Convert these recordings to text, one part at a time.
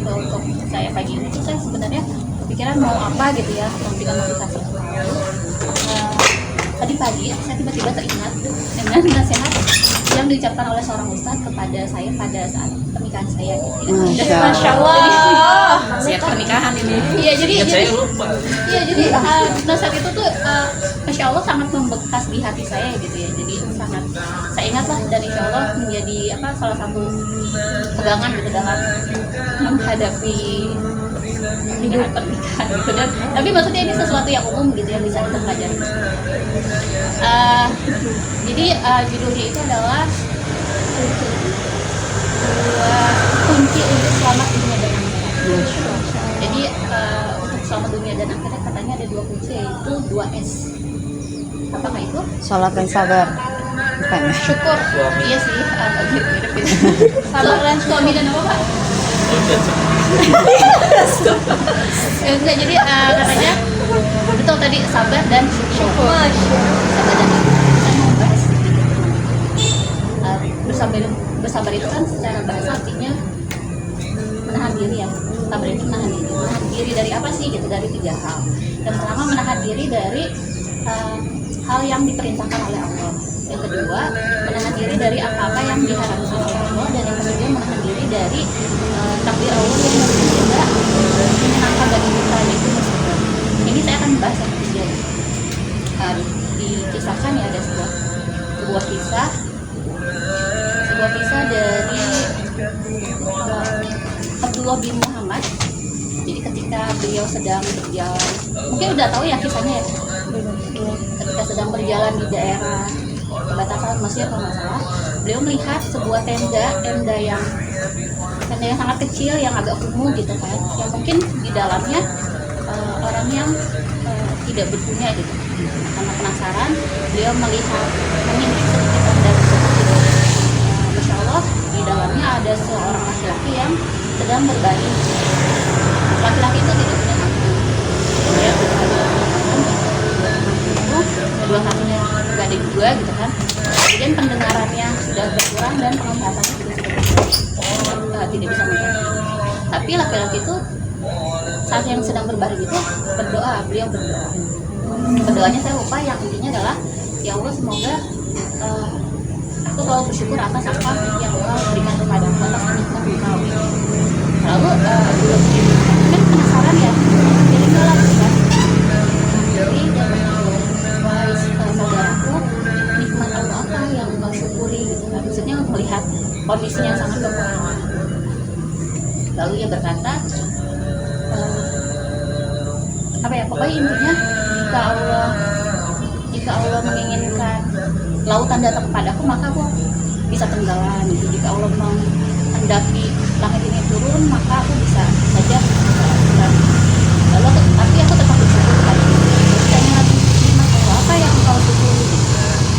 gitu untuk saya pagi ini tuh saya sebenarnya kepikiran mau apa gitu ya, memberikan motivasi. Lalu tadi pagi saya tiba-tiba teringat dengan nasihat yang diucapkan oleh seorang ustadz kepada saya pada saat pernikahan saya. Masya Allah. Siap pernikahan ini. Iya, jadi saya lupa. Iya, jadi nasihat itu tuh Masya Allah sangat membekas di hati saya gitu ya. Jadi sangat saya ingat lah, dan insya Allah menjadi salah satu pegangan gitu dalam menghadapi hidup pernikahan gitu. Dan tapi maksudnya ini sesuatu yang umum gitu yang bisa kita pelajari. Jadi judulnya itu adalah kunci untuk selamat dunia dan akhirat. Jadi untuk selamat dunia dan akhirat katanya ada 2 kunci, yaitu 2 S. Apakah itu? Sholat dan sabar. Bukan. Syukur. Iya sih, mirip gitu. Sabar dan suami dan apa Pak? Enggak, jadi katanya betul tadi sabar dan syukur. Sabar dan syukur. Saya mau bahas bersabar itu kan secara bahasa artinya menahan diri ya. Sabar itu menahan diri. Menahan diri dari apa sih gitu? Dari 3 hal. Yang pertama, menahan diri dari hal yang diperintahkan oleh Allah. Yang kedua, menahan diri dari apa-apa yang diharamkan oleh Allah. Dan yang ketiga, menahan diri dari takdir Allah yang mungkin tidak menyenangkan bagi kita, yaitu bersabar. Ini saya akan membahas yang ketiga. Dikisahkan ya, ada sebuah kisah dari Abdullah bin Muhammad. Jadi ketika beliau sedang berjalan, mungkin udah tahu ya kisahnya ya, ketika sedang berjalan di daerah perbatasan Mesir kalau nggak salah, beliau melihat sebuah tenda yang sangat kecil, yang agak kumuh gitu kan, yang mungkin di dalamnya orang yang tidak berpunya gitu. Karena penasaran, beliau melihat mengintip sedikit tenda tersebut gitu. Masya Allah, di dalamnya ada seorang laki-laki yang sedang berbaring. Laki-laki itu tidak punya kaki. Ya, kedua kakinya nggak ada dua gitu kan. Kemudian pendengarannya sudah berkurang dan penglihatannya juga sudah tidak bisa melihat. Tapi laki-laki itu saat yang sedang berbaring itu berdoa, beliau berdoa. Berdoanya saya lupa, yang intinya adalah ya Allah, semoga aku selalu bersyukur atas apa yang Allah berikan kepada aku, atas nikmat Engkau. Lalu beliau kan penasaran ya, jadi malah kan. Jadi wahai saudaraku, nikmat Allah apa yang engkau syukuri gitu kan. Maksudnya melihat kondisinya yang sangat berkurang. Lalu ia berkata, pokoknya intinya jika Allah menginginkan lautan datang kepadaku, maka aku bisa tenggelam gitu. Jika Allah menghendaki langit ini turun, maka aku bisa saja tenggelam. Lalu tapi aku tetap bersyukur kepada Allah. Tanya nikmat Allah apa yang engkau syukuri?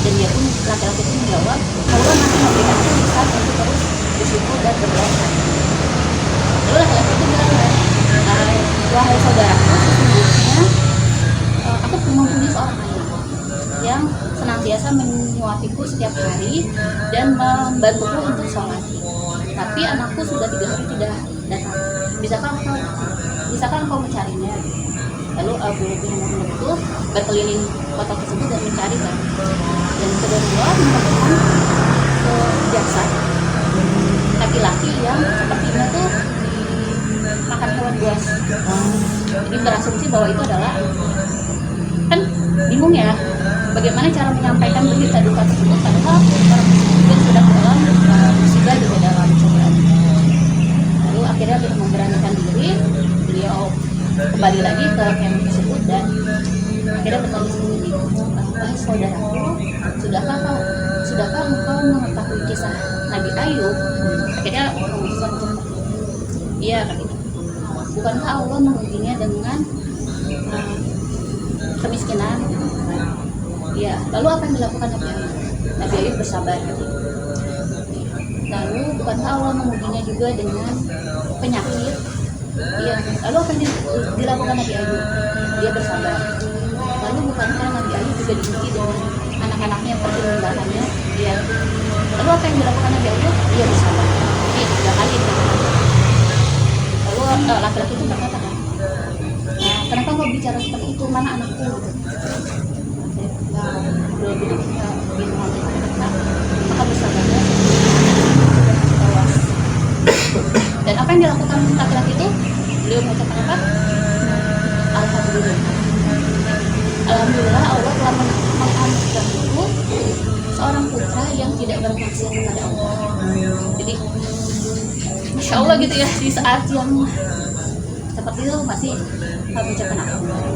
Dan dia pun, laki-laki itu menjawab, Allah nanti memberikanku lisan untuk terus bersyukur dan berdoa. Lalu laki-laki itu bilang, wahai saudaraku, sesungguhnya aku mempunyai seorang ayah yang senantiasa menyuapiku setiap hari dan membantuku untuk sholat. Tapi anakku sudah 3 hari tidak datang. Bisakah engkau mencarinya? Lalu Abu bin Muhammad itu berkeliling kota tersebut dan mencari kan. Dan kedua menemukan jasad laki-laki yang sepertinya tuh makan hewan buas. Jadi berasumsi bahwa itu adalah, kan bingung ya, bagaimana cara menyampaikan berita duka tersebut padahal orang tersebut sedang dalam musibah juga dalam cobaan. Lalu akhirnya beliau memberanikan diri, beliau kembali lagi ke camp tersebut dan akhirnya bertanya sendiri, wahai saudaraku, sudahkah engkau mengetahui kisah Nabi Ayub? Akhirnya memutuskan untuk iya kan itu. Bukankah Allah mengujinya dengan kemiskinan? Ya, lalu apa yang dilakukan Nabi Ayub? Nabi Ayub bersabar. Lalu bukankah Allah mengujinya juga dengan penyakit? Iya, lalu apa yang dilakukan Nabi Ayub? Dia bersabar. Lalu bukankah Nabi Ayub juga diuji dengan anak-anaknya yang pergi meninggalkannya? Iya. Lalu apa yang dilakukan Nabi Ayub? Dia bersabar. Ini 3 kali. Lalu laki-laki itu berkata kan, nah, kenapa kau bicara seperti itu, mana anakku gitu. Nah, udah gitu kita bilang kita, maka bersabarnya sudah tewas. Dan apa yang dilakukan laki-laki itu, beliau mengucapkan apa? Alhamdulillah. Alhamdulillah Allah telah menganugerahku seorang putra yang tidak bermaksiat kepada Allah. Jadi Masya Allah gitu ya, di saat yang seperti itu masih mengucapkan alhamdulillah.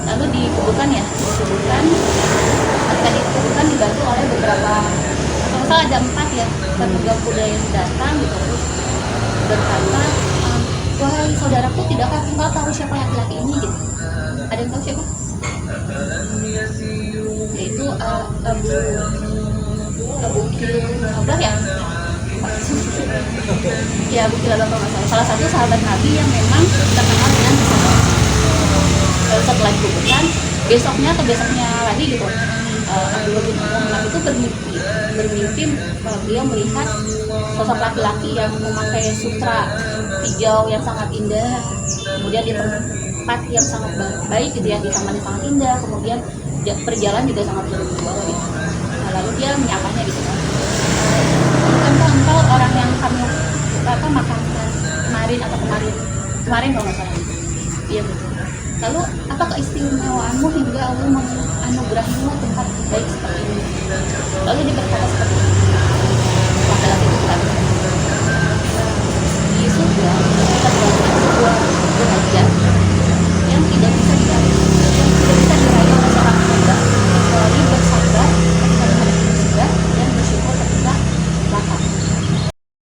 Lalu dikuburkan ya, ketika dikuburkan dibantu oleh beberapa, kalau salah ada 4 ya, pemegang kuda yang datang gitu, terus berkata, wahai saudaraku, tidakkah engkau tahu siapa laki-laki ini gitu? Ada yang tahu siapa? Yaitu Abu Kilabah ya? Ya, Abu Kilabah kalau nggak salah. Salah satu sahabat Nabi yang memang terkenal dengan kesabaran. Lalu setelah dikuburkan, besoknya atau besoknya lagi gitu, Abdullah bin Umar itu bermimpi beliau melihat sosok laki-laki yang memakai sutra hijau yang sangat indah, kemudian di tempat yang sangat baik gitu ya, di taman yang sangat indah, kemudian perjalanan juga sangat berwibawa gitu. Nah, lalu dia menyapanya gitu kan, bukankah engkau orang yang kami makan kemarin atau kemarin kalau nggak salah gitu. Iya betul. Lalu apa keistimewaanmu hingga Allah menganugerahimu tempat baik seperti ini? Lalu dia berkata seperti ini, laki-laki itu berkata, di surga kita